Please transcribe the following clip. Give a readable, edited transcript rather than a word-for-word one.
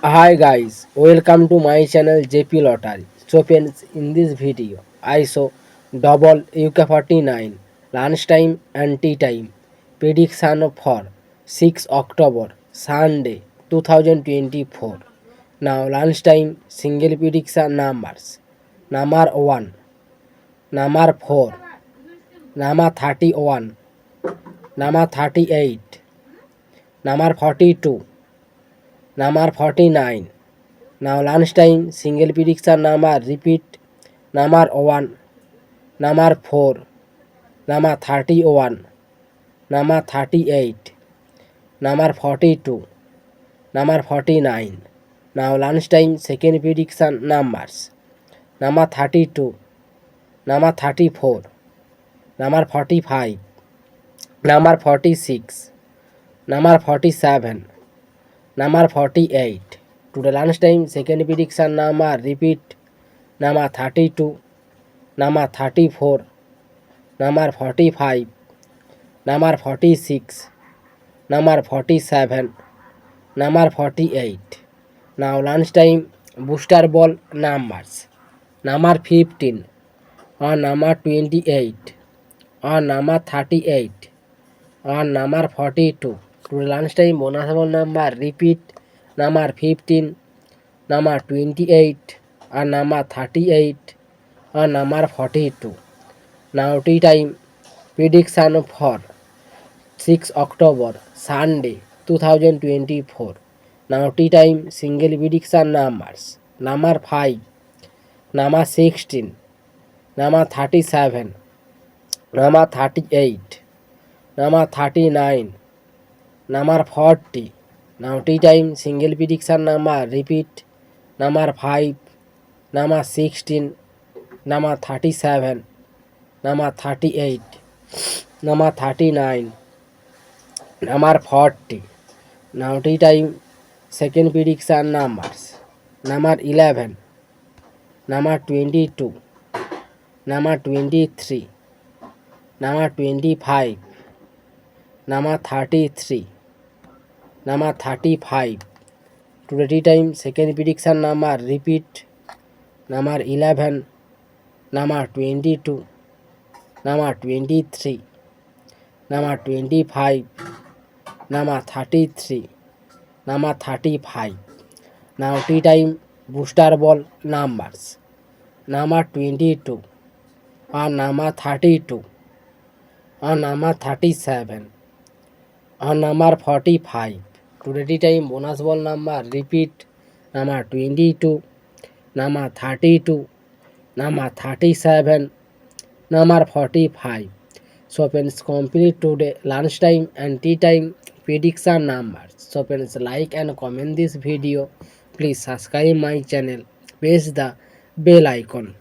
Hi guys, welcome to my channel JP Lottery. So friends, in this video, I saw double UK49 lunchtime and tea time prediction for 6 October Sunday 2024. Now lunchtime single prediction numbers. Number 1, number 4, number 31, number 38, number 42, number 49. Now lunchtime single prediction number repeat number 1, number 4, number 31, number 38, number 42, number 49. Now lunchtime second prediction numbers number 32, number 34, number 45, number 46, number 47, number 48. Today lunchtime second prediction number repeat number 32, number 34, number 45, number 46, number 47, number 48. Now lunchtime booster ball numbers number 15 or number 28 or number 38 or number 42. To lunchtime bonus ball number repeat number 15, number 28 or number 38 or number 42. Now tea time prediction for 6 October Sunday 2024. Now tea time single prediction numbers number 5, number 16, number 37, number 38, number 39, number 40. Now tea time single prediction number repeat number 5, number 16, number 37, number 38, number 39, number 40. Now tea time second prediction numbers number 11, number 22, number 23, number 25, number 33, number 35. Today tea time second prediction number repeat number 11, number 22, number 23, number 25, number 33, number 35. Now tea time booster ball numbers number 22 or number 32 or number 37 or number 45. Today tea time bonus ball number repeat number 22, number 32, number 37, number 45. So friends, complete today lunchtime and tea time prediction numbers. So friends, like and comment this video. Please subscribe my channel. Press the bell icon.